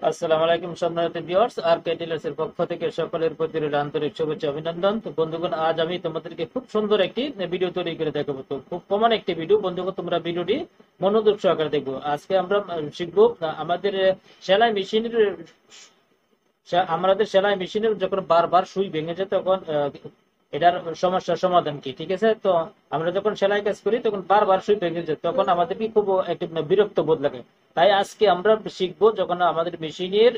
আসসালামু আলাইকুম সম্মানিত ভিউয়ার্স, আরকে টেইলর্স এর পক্ষ থেকে সকলের প্রতি আন্তরিক শুভেচ্ছা অভিনন্দন। তো বন্ধুগণ, আজ আমি তোমাদেরকে খুব সুন্দর একটি ভিডিও তৈরি করে দেখাবো। তো খুব কমন একটি ভিডিও বন্ধুগণ, তোমরা ভিডিওটি মনোযোগ সহকারে দেখবো। আজকে আমরা শিখবো আমাদের সেলাই মেশিনের যখন বারবার সুই ভেঙে যায় তখন এটার সমস্যার সমাধান কি, ঠিক আছে? তো আমরা যখন সেলাই কাজ করি তখন বারবার সুই ভেঙে যায়, তখন আমাদের কি খুব একটি বিরক্ত বোধ লাগে। তাই আজকে আমরা শিখবো যখন আমাদের মেশিনের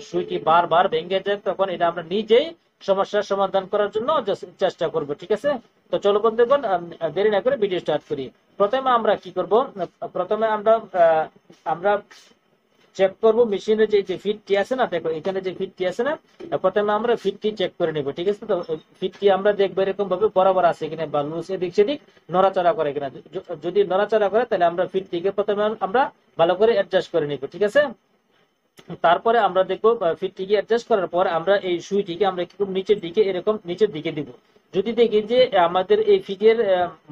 সুইটি বারবার ভেঙে যায় তখন এটা আমরা নিজেই সমস্যার সমাধান করার জন্য চেষ্টা করব, ঠিক আছে? তো চলো বন্ধুগণ, দেরি না করে ভিডিও স্টার্ট করি। প্রথমে আমরা কি করব, প্রথমে আমরা চেক করব মেশিনের যে ফিটটি আছে না। দেখো এখানে যে ফিটটি আছে না, প্রথমে আমরা ফিটটি চেক করে নেব, ঠিক আছে? তো ফিটটি আমরা দেখবো এরকম ভাবে বরাবর আছে কিনা বা লুজ এদিক সেদিক নড়াচড়া করে কিনা। যদি নড়াচড়া করে তাহলে আমরা ফিটটিকে প্রথমে আমরা ভালো করে অ্যাডজাস্ট করে নিব, ঠিক আছে? তারপরে আমরা দেখবো ফিটটিকে অ্যাডজাস্ট করার পর আমরা এই সুইটিকে আমরা একটু নিচের দিকে, এরকম নিচের দিকে দিব। যদি দেখি যে আমাদের এই ফিটের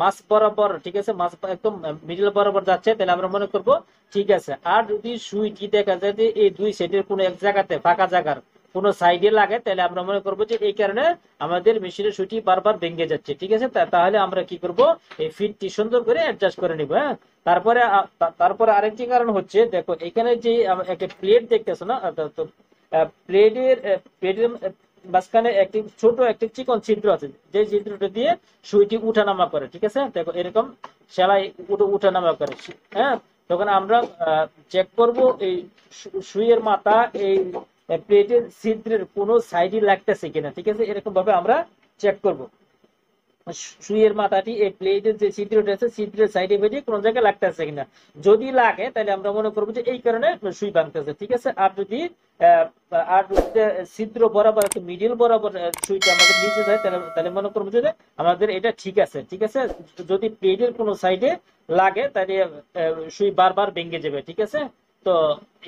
মাছ বরাবর, ঠিক আছে, মাছ একদম মিডল বরাবর যাচ্ছে, তাহলে আমরা মনে করব ঠিক আছে। আর যদি সুইটি দেখা যায় যে এই দুই সাইডের কোনো এক জায়গাতে ফাঁকা জায়গার কোনো সাইডে লাগে, তাহলে আমরা মনে করবো যে এই কারণে আমাদের মেশিনের সুইটি বারবার ভেঙে যাচ্ছে, ঠিক আছে? তাহলে আমরা কি করব, এই ফিটটি সুন্দর করে অ্যাডজাস্ট করে নিব। হ্যাঁ, তারপরে আরেকটি কারণ হচ্ছে, দেখো এখানে যে একটা প্লেট দেখতেছো না, তো প্লেটের মাঝখানে একটি ছোট একটি চিকন ছিদ্র আছে, যে ছিদ্রটা দিয়ে সুইটি উঠানামা করে, ঠিক আছে? দেখো এরকম সেলাই উঠানামা করে। হ্যাঁ, তখন আমরা চেক করব এই সুইয়ের মাথা এই প্লেটের ছিদ্রের কোনো সাইডে লাগতেছে কিনা, ঠিক আছে? এরকম ভাবে আমরা চেক করব সুইয়ের মাথাটি এই প্লেটের যে ছিদ্রটা আছে ছিদ্রের সাইডে বেরিয়ে কোন জায়গায় লাগতেছে কিনা। যদি লাগে তাহলে আমরা মনে করবো যে এই কারণে সুই ভাঙতেছে, ঠিক আছে? আর যদি ছিদ্র বরাবর মিডিল বরাবর সুইটা আমাদের নিচে যায় তাহলে মনে করবো যে আমাদের এটা ঠিক আছে, ঠিক আছে? যদি প্লেটের কোনো সাইডে লাগে তাহলে সুই বারবার ভেঙে যাবে, ঠিক আছে? তো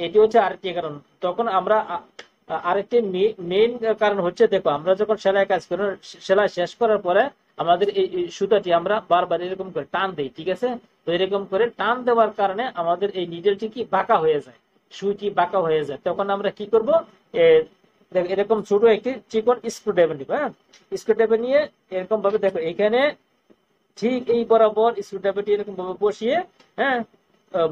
এটি হচ্ছে আরেকটি কারণ। তখন আমরা আরেকটি মেইন কারণ হচ্ছে, দেখো আমরা যখন সেলাই কাজ করি, সেলাই শেষ করার পরে আমাদের এই সুতাটি আমরা বারবার এরকম করে টান দেই, ঠিক আছে? তো এরকম করে টান দেওয়ার কারণে আমাদের এই নিডেলটি কি বাঁকা হয়ে যায়, সুইটি বাঁকা হয়ে যায়। তখন আমরা কি করব, এরকম ছোট একটি চিকন স্ক্রু ড্রাইভার নিব। হ্যাঁ, স্ক্রু ড্রাইভার নিয়ে এরকম ভাবে, দেখো এখানে ঠিক এই বরাবর স্ক্রু ড্রাইভারটি এরকম ভাবে বসিয়ে, হ্যাঁ,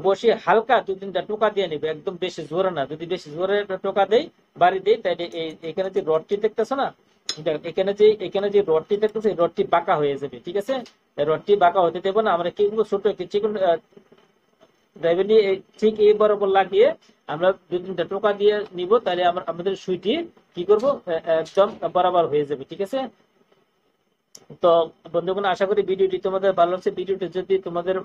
বসিয়ে হালকা দু তিনটা টোকা দিয়ে নিবে, একদম বেশি জোরে না। যদি বেশি জোরে টোকা দেই, বাড়ি দেই, তাহলে এখানে যে রডটি দেখতেছো না, এখানে যে রডটি দেখতেছো, এই রডটি বাঁকা হয়ে যাবে, ঠিক আছে? রডটি বাঁকা হতে দেবো না। আমরা কি করবো, ছোট একটি চিকন ড্রাইভার নিয়ে ঠিক এই বরাবর লাগিয়ে আমরা দু তিনটা টোকা দিয়ে নিব, তাহলে আমাদের সুইটি কি করব, একদম বরাবর হয়ে যাবে, ঠিক আছে? তো বন্ধুগণ, আশা করি ভিডিওটি তোমাদের ভালো লাগছে। ভিডিওটি যদি তোমাদের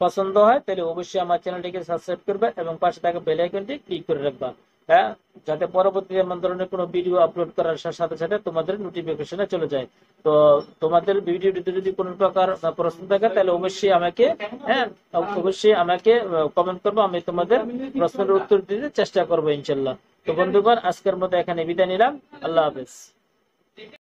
পছন্দ হয় তাহলে অবশ্যই আমার চ্যানেলটিকে সাবস্ক্রাইব করবে এবং পাশে থাকা বেল আইকনটি ক্লিক করে রাখবা, হ্যাঁ, যাতে পরবর্তী এমন ধরনের কোনো ভিডিও আপলোড করার সাথে সাথে তোমাদের নোটিফিকেশনে চলে যায়। তো তোমাদের ভিডিওটিতে যদি কোনো প্রকার প্রশ্ন থাকে তাহলে অবশ্যই আমাকে, হ্যাঁ, অবশ্যই আমাকে কমেন্ট করবো, আমি তোমাদের প্রশ্নের উত্তর দিতে চেষ্টা করবো ইনশাল্লাহ। তো বন্ধুগণ, আজকের মতো এখানে বিদায় নিলাম। আল্লাহ হাফেজ।